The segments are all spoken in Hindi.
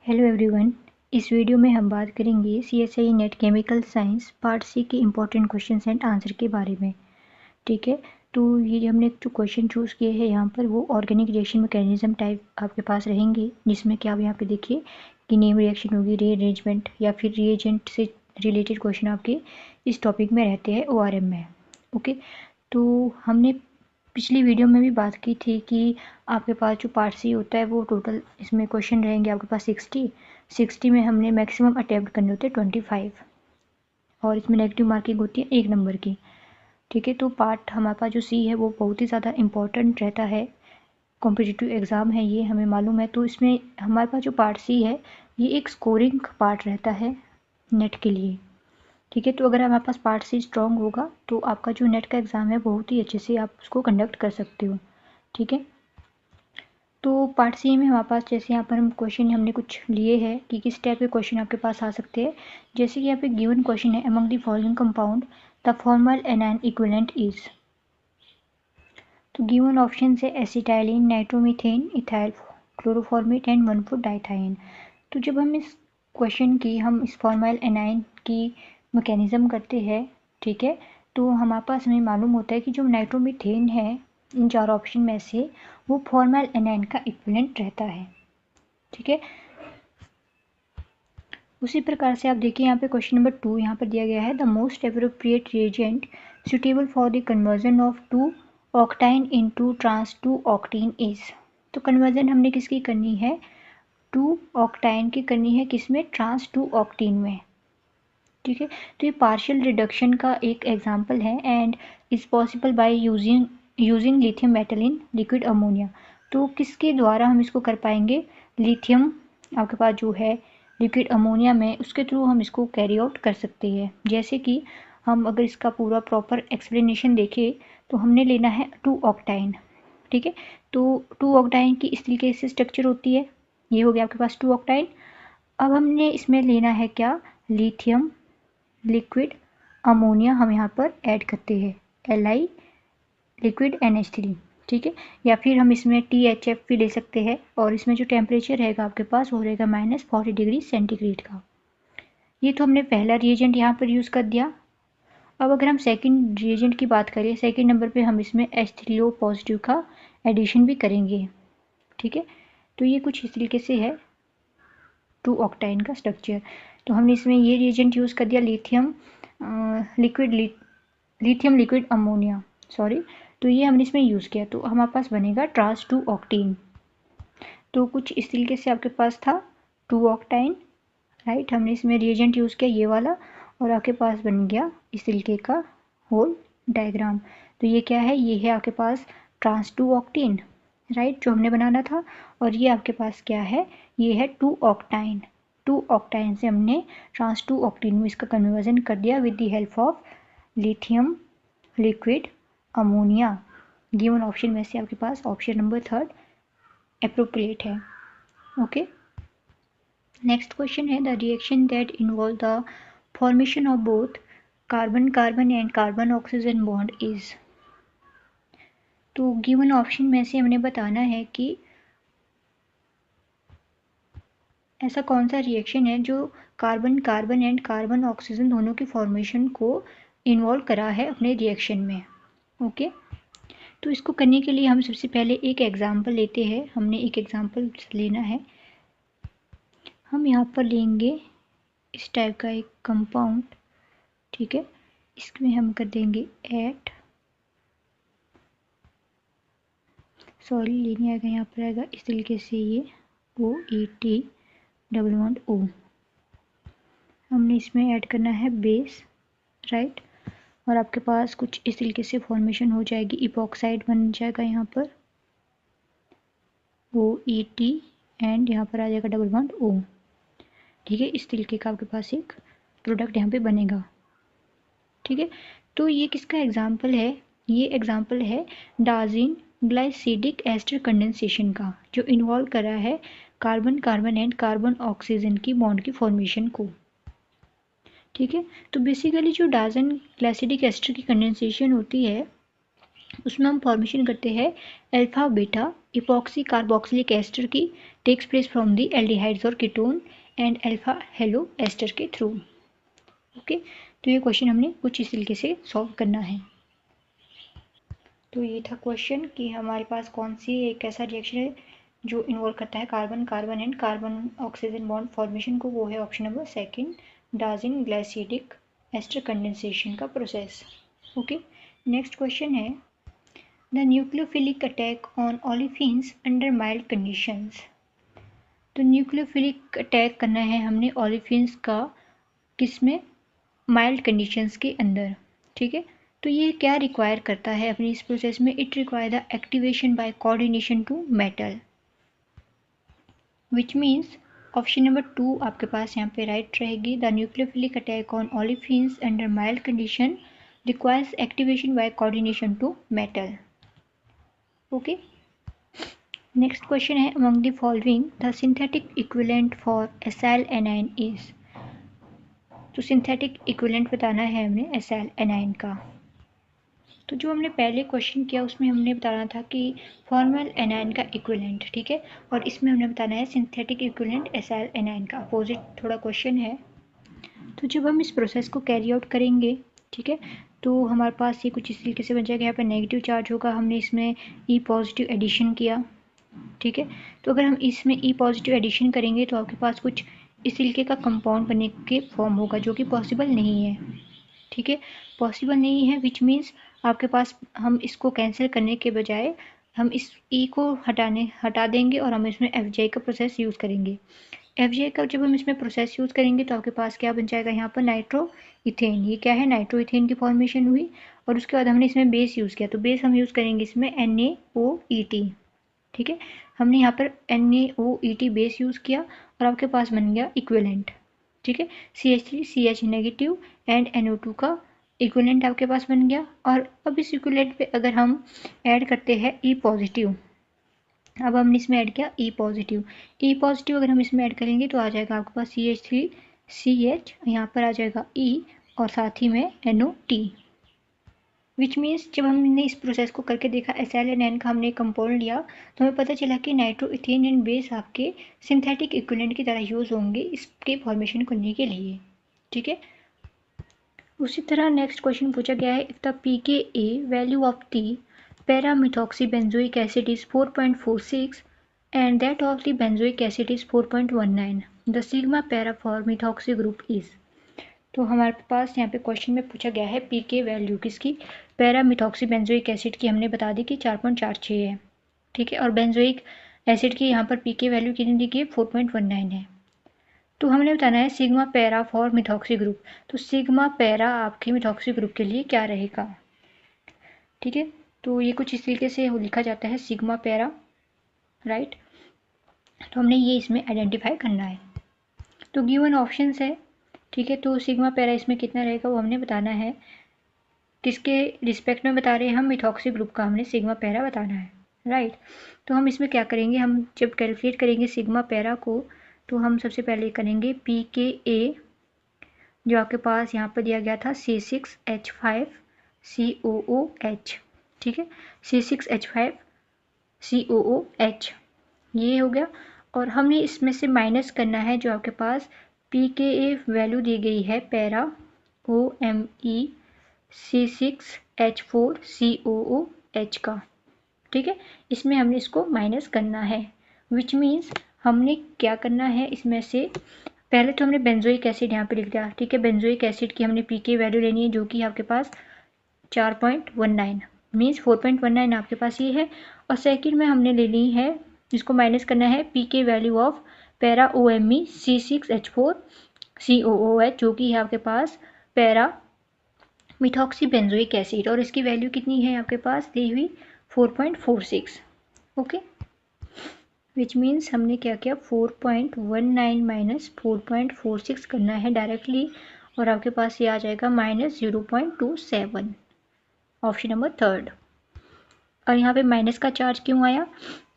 Hello everyone. इस वीडियो में हम बात करेंगे CSI net chemical science part C के इम्पोर्टेंट क्वेश्चन एंड आंसर के बारे में। ठीक है, तो ये हमने जो क्वेश्चन चूज़ किए हैं यहाँ पर वो ऑर्गेनिक रिएक्शन मैकेनिज्म टाइप आपके पास रहेंगे, जिसमें कि आप यहाँ पे देखिए कि नेम रिएक्शन होगी, रीअरेंजमेंट या फिर रिएजेंट से रिलेटेड क्वेश्चन आपके इस टॉपिक में रहते हैं ORM में। ओके, तो हमने पिछली वीडियो में भी बात की थी कि आपके पास जो पार्ट सी होता है वो टोटल इसमें क्वेश्चन रहेंगे आपके पास 60 में हमने मैक्सिमम अटेम्प्ट करने होते हैं 25 और इसमें नेगेटिव मार्किंग होती है 1 नंबर की। ठीक है, तो पार्ट हमारे पास जो सी है वो बहुत ही ज़्यादा इम्पॉर्टेंट रहता है, कॉम्पिटिटिव एग्ज़ाम है ये, हमें मालूम है। तो इसमें हमारे पास जो पार्ट सी है ये एक स्कोरिंग पार्ट रहता है नेट के लिए। ठीक है, तो अगर हमारे पास पार्ट सी स्ट्रॉन्ग होगा तो आपका जो नेट का एग्ज़ाम है बहुत ही अच्छे से आप उसको कंडक्ट कर सकते हो। ठीक है, तो पार्ट सी में हमारे पास जैसे यहाँ पर हम क्वेश्चन हमने कुछ लिए हैं कि किस टाइप के क्वेश्चन आपके पास आ सकते हैं। जैसे कि यहाँ पे गिवन क्वेश्चन है, among the following compound the formal A9 equivalent is. तो गिवन ऑप्शन है एसिटाइलिन, नाइट्रोमीथेन, इथाइल क्लोरोफॉर्मेट एंड 1,4-डाइथाइन। तो जब हम इस क्वेश्चन की हम इस फॉर्मल एनाइन की मैकेनिज्म करते हैं, ठीक है, तो हमारे पास हमें मालूम होता है कि जो नाइट्रोमीथेन है इन चार ऑप्शन में से वो फॉर्मल एनाइन का इक्विवेलेंट रहता है। ठीक है, उसी प्रकार से आप देखिए यहाँ पे क्वेश्चन नंबर 2 यहाँ पर दिया गया है, the most appropriate reagent suitable for the conversion of 2 octyne into trans 2 octyne is. तो कन्वर्जन हमने किसकी करनी है, 2 ऑक्टाइन की करनी है, किसमें, ट्रांस 2 ऑक्टीन में। ठीक है, तो ये पार्शियल रिडक्शन का एक एग्जांपल है and is possible by using lithium metal in liquid ammonia. तो किसके द्वारा हम इसको कर पाएंगे, लिथियम आपके पास जो है लिक्विड अमोनिया में, उसके थ्रू हम इसको कैरी आउट कर सकते हैं। जैसे कि हम अगर इसका पूरा प्रॉपर एक्सप्लेनेशन देखें तो हमने लेना है 2 ऑक्टाइन। ठीक है, तो 2 ऑक्टाइन की इस तरीके से स्ट्रक्चर होती है, ये हो गया आपके पास 2 ऑक्टाइन। अब हमने इसमें लेना है क्या, लिथियम लिक्विड अमोनिया हम यहाँ पर ऐड करते हैं, Li लिक्विड NH3। ठीक है, या फिर हम इसमें THF भी ले सकते हैं और इसमें जो टेम्परेचर रहेगा आपके पास वो रहेगा -40 डिग्री सेंटीग्रेड का। ये तो हमने पहला रिएजेंट यहाँ पर यूज़ कर दिया। अब अगर हम सेकंड रिएजेंट की बात करें, सेकंड नंबर पे हम इसमें H3O पॉजिटिव का एडिशन भी करेंगे। ठीक है, तो ये कुछ इस तरीके से है 2 ऑक्टाइन का स्ट्रक्चर। तो हमने इसमें ये रिएजेंट यूज़ कर दिया, लिथियम लिक्विड अमोनिया, सॉरी, तो ये हमने इसमें यूज़ किया, तो हमारे पास बनेगा ट्रांस 2 ऑक्टीन। तो कुछ इस तरीके से आपके पास था 2 ऑक्टाइन, राइट, हमने इसमें रिएजेंट यूज़ किया ये वाला और आपके पास बन गया इस तरीके का होल डायग्राम। तो ये क्या है, ये है आपके पास ट्रांस 2 ऑक्टीन, राइट, जो हमने बनाना था। और ये आपके पास क्या है, ये है 2 ऑक्टाइन। 2 ऑक्टाइन से हमने ट्रांस 2 ऑक्टीन में इसका कन्वर्जन कर दिया with the help of lithium liquid ammonia. Given option में से आपके पास ऑप्शन नंबर 3 एप्रोप्रिएट है। ओके, नेक्स्ट क्वेश्चन है, the reaction that involve the formation of both carbon carbon and carbon oxygen bond is. तो गिवन ऑप्शन में से हमने बताना है कि ऐसा कौन सा रिएक्शन है जो carbon carbon and carbon oxygen दोनों की फॉर्मेशन को इन्वॉल्व करा है अपने रिएक्शन में। ओके, तो इसको करने के लिए हम सबसे पहले एक एग्जांपल लेते हैं, हमने एक एग्जांपल लेना है। हम यहाँ पर लेंगे इस टाइप का एक कंपाउंड, ठीक है, इसमें हम कर देंगे ऐड, सॉरी लेने आएगा यहाँ पर आएगा इस तरीके से, ये OET डबल बॉन्ड O, हमने इसमें ऐड करना है बेस, राइट, और आपके पास कुछ इस तरीके से फॉर्मेशन हो जाएगी, इपॉक्साइड बन जाएगा यहाँ पर OET एंड यहाँ पर आ जाएगा डबल बॉन्ड O। ठीक है, इस तरीके का आपके पास एक प्रोडक्ट यहाँ पे बनेगा। ठीक है, तो ये किसका एग्जाम्पल है, ये एग्जाम्पल है डाज़िन ग्लाइसिडिक एस्टर कंडेंसेशन का, जो इन्वॉल्व कर रहा है carbon carbon and carbon oxygen की बॉन्ड की फॉर्मेशन को। ठीक है, तो बेसिकली जो डाज़िन ग्लाइसिडिक एस्टर की कंडेंसेशन होती है उसमें हम फॉर्मेशन करते हैं alpha beta epoxy carboxylic ester की, takes place from the aldehydes और ketone and alpha halo ester के थ्रू। ओके, तो ये क्वेश्चन हमने कुछ इस तरीके से सॉल्व करना है। तो ये था क्वेश्चन कि हमारे पास कौन सी एक ऐसा रिएक्शन है जो इन्वॉल्व करता है carbon carbon and carbon oxygen bond formation को, वो है option number second, Darzens glycidic ester condensation का प्रोसेस। ओके, नेक्स्ट क्वेश्चन है the nucleophilic attack on olefins under mild conditions. तो न्यूक्लियोफिलिक अटैक करना है हमने ओलिफिन्स का, किसमें, माइल्ड कंडीशंस के अंदर। ठीक है, तो ये क्या रिक्वायर करता है अपनी इस प्रोसेस में, it require the activation by coordination to metal, which means option number 2 आपके पास यहाँ पे राइट रहेगी। The nucleophilic attack on olefins under mild condition requires activation by coordination to metal. Okay, next question है among the following the synthetic equivalent for acyl anion is. तो सिंथेटिक इक्विवेलेंट बताना है हमने एसाइल एनाइन का। तो जो हमने पहले क्वेश्चन किया उसमें हमने बताना था कि फॉर्मल एनाइन का इक्विवेलेंट, ठीक है, और इसमें हमने बताना है सिंथेटिक इक्विवेलेंट एसाइल एनाइन का। अपोजिट थोड़ा क्वेश्चन है। तो जब हम इस प्रोसेस को कैरी आउट करेंगे, ठीक है, तो हमारे पास ये कुछ इस तरीके से बन जाएगा। यहाँ पर नेगेटिव चार्ज होगा, हमने इसमें ई पॉजिटिव एडिशन किया, ठीक है। तो अगर हम इसमें ई पॉजिटिव एडिशन करेंगे तो आपके पास कुछ इस तरीके का कंपाउंड बनने के फॉर्म होगा, जो कि पॉसिबल नहीं है, ठीक है, पॉसिबल नहीं है, विच मीन्स आपके पास हम इसको कैंसिल करने के बजाय हम इस ई को हटा देंगे और हम इसमें एफ का प्रोसेस यूज़ करेंगे। एफ का जब हम इसमें प्रोसेस यूज़ करेंगे तो आपके पास क्या बन जाएगा, यहाँ पर नाइट्रो इथेन। ये क्या है, नाइट्रो इथेन की फॉर्मेशन हुई, और उसके बाद हमने इसमें बेस यूज़ किया, तो बेस हम यूज़ करेंगे इसमें NaOET, ठीक है। हमने यहाँ पर NaOET बेस यूज़ किया और आपके पास बन गया इक्विवेलेंट, ठीक है। CH3 CH negative and NO2 का इक्विवेलेंट आपके पास बन गया। और अब इस इक्विवेलेंट पे अगर हम ऐड करते हैं ई पॉजिटिव, अब हमने इसमें ऐड किया ई पॉजिटिव अगर हम इसमें ऐड करेंगे तो आ जाएगा आपके पास CH3 CH, यहाँ पर आ जाएगा E और साथ ही में NOT, विच मीन्स जब हमने इस प्रोसेस को करके देखा एसाइल एनाइन का हमने कंपाउंड लिया तो हमें पता चला कि नाइट्रो इथेन एंड बेस आपके सिंथेटिक इक्विवेलेंट की तरह यूज़ होंगे इसके फॉर्मेशन करने के लिए, ठीक है। उसी तरह नेक्स्ट क्वेश्चन पूछा गया है if the pKa value of the para methoxybenzoic acid is 4.46 and that of the benzoic acid is 4.19, the sigma para for methoxy group is। तो हमारे पास यहाँ पे क्वेश्चन में पूछा गया है पीके वैल्यू किसकी, पैरामिथॉक्सी बेंजोइक एसिड की हमने बता दी कि 4.46 है, ठीक है, और बेंजोइक एसिड की यहाँ पर पीके वैल्यू कितनी दी गई, 4.19 है। तो हमने बताना है sigma para for methoxy group, तो सिग्मा पैरा आपके मिथॉक्सी ग्रुप के लिए क्या रहेगा, ठीक है। तो ये कुछ इस तरीके से लिखा जाता है सिग्मा पैरा, राइट। तो हमने ये इसमें आइडेंटिफाई करना है। तो गिवन ऑप्शंस है, ठीक है, तो सिग्मा पैरा इसमें कितना रहेगा वो हमने बताना है, किसके रिस्पेक्ट में बता रहे हैं हम, मिथॉक्सी ग्रुप का हमने सिग्मा पैरा बताना है, राइट। तो हम इसमें क्या करेंगे, हम जब कैलकुलेट करेंगे सिग्मा पैरा को तो हम सबसे पहले करेंगे pKa जो आपके पास यहाँ पर दिया गया था C6H5COOH, ठीक है, C6H5COOH ये हो गया। और हमने इसमें से माइनस करना है जो आपके पास pKa वैल्यू दी गई है पैरा OMe C6H4COOH का, ठीक है, इसमें हमने इसको माइनस करना है, विच मीन्स हमने क्या करना है, इसमें से पहले तो हमने बेंजोइक एसिड यहाँ पे लिख दिया, ठीक है, बेंजोइक एसिड की हमने पीके वैल्यू लेनी है जो कि आपके पास 4.19 मीन्स 4.19 आपके पास ये है। और सेकंड में हमने लेनी है, इसको माइनस करना है pK value of para OMe C6H4COOH जो कि है आपके पास पैरा मिथॉक्सी बेंजोइक एसिड, और इसकी वैल्यू कितनी है आपके पास दी हुई 4.46, ओके, विच मीन्स हमने क्या किया 4.19 माइनस 4.46 करना है डायरेक्टली, और आपके पास ये आ जाएगा -0.27, ऑप्शन नंबर थर्ड। और यहाँ पे माइनस का चार्ज क्यों आया,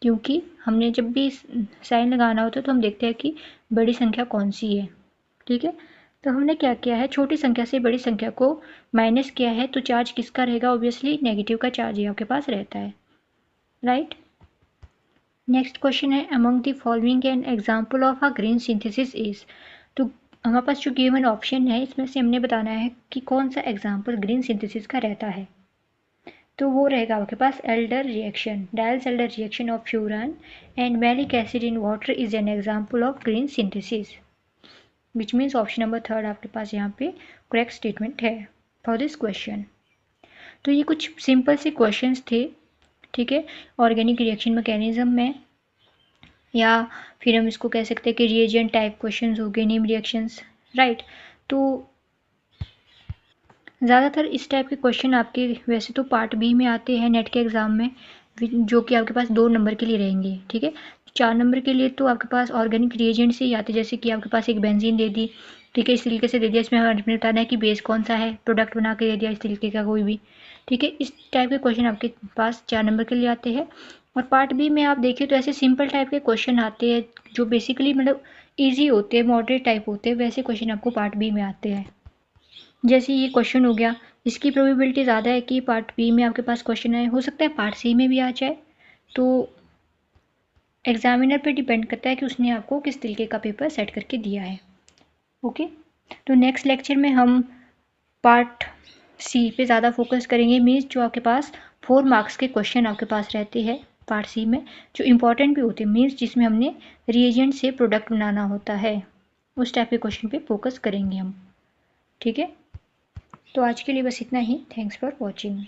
क्योंकि हमने जब भी साइन लगाना होता है तो हम देखते हैं कि बड़ी संख्या कौन सी है, ठीक है। तो हमने क्या किया है, छोटी संख्या से बड़ी संख्या को माइनस किया है, तो चार्ज किसका रहेगा, ऑब्वियसली नेगेटिव का चार्ज ही आपके पास रहता है, राइट। नेक्स्ट क्वेश्चन है among the following N example of a green synthesis is. तो हमारे पास जो गिवन ऑप्शन है इसमें से हमने बताना है कि कौन सा एग्जाम्पल ग्रीन सिंथेसिस का रहता है। तो वो रहेगा आपके पास Alder reaction, Diels Alder reaction of furan and maleic acid in water is an example of green synthesis, which means option number 3 आपके पास यहाँ पे करेक्ट स्टेटमेंट है फॉर दिस क्वेश्चन। तो ये कुछ सिंपल से क्वेश्चंस थे, ठीक है, ऑर्गेनिक रिएक्शन मैकेनिज्म में, या फिर हम इसको कह सकते हैं कि रिएजेंट टाइप क्वेश्चंस हो गए, नेम रिएक्शंस, राइट। तो ज़्यादातर इस टाइप के क्वेश्चन आपके वैसे तो पार्ट बी में आते हैं नेट के एग्ज़ाम में, जो कि आपके पास 2 नंबर के लिए रहेंगे, ठीक है। 4 नंबर के लिए तो आपके पास ऑर्गेनिक रिएजेंट से ही आते, जैसे कि आपके पास एक बेंजीन दे दी, ठीक है, इस तरीके से दे दिया, इसमें हमें बताना है कि बेस कौन सा है, प्रोडक्ट बना के दे दिया इस तरीके का कोई भी, ठीक है। इस टाइप के क्वेश्चन आपके पास 4 नंबर के लिए आते हैं। और पार्ट बी में आप देखिए तो ऐसे सिंपल टाइप के क्वेश्चन आते हैं जो बेसिकली मतलब ईजी होते हैं, मॉडरेट टाइप होते हैं, वैसे क्वेश्चन आपको पार्ट बी में आते हैं। जैसे ये क्वेश्चन हो गया, इसकी प्रोबेबिलिटी ज़्यादा है कि पार्ट बी में आपके पास क्वेश्चन आए, हो सकता है पार्ट सी में भी आ जाए। तो एग्जामिनर पे डिपेंड करता है कि उसने आपको किस तरीके का पेपर सेट करके दिया है। ओके, तो नेक्स्ट लेक्चर में हम पार्ट सी पे ज़्यादा फोकस करेंगे, मीन्स जो आपके पास 4 मार्क्स के क्वेश्चन आपके पास रहते हैं पार्ट सी में, जो इंपॉर्टेंट भी होते हैं, मीन्स जिसमें हमने रिएजेंट से प्रोडक्ट बनाना होता है, उस टाइप के क्वेश्चन पे फोकस करेंगे हम, ठीक है। तो आज के लिए बस इतना ही। Thanks for watching.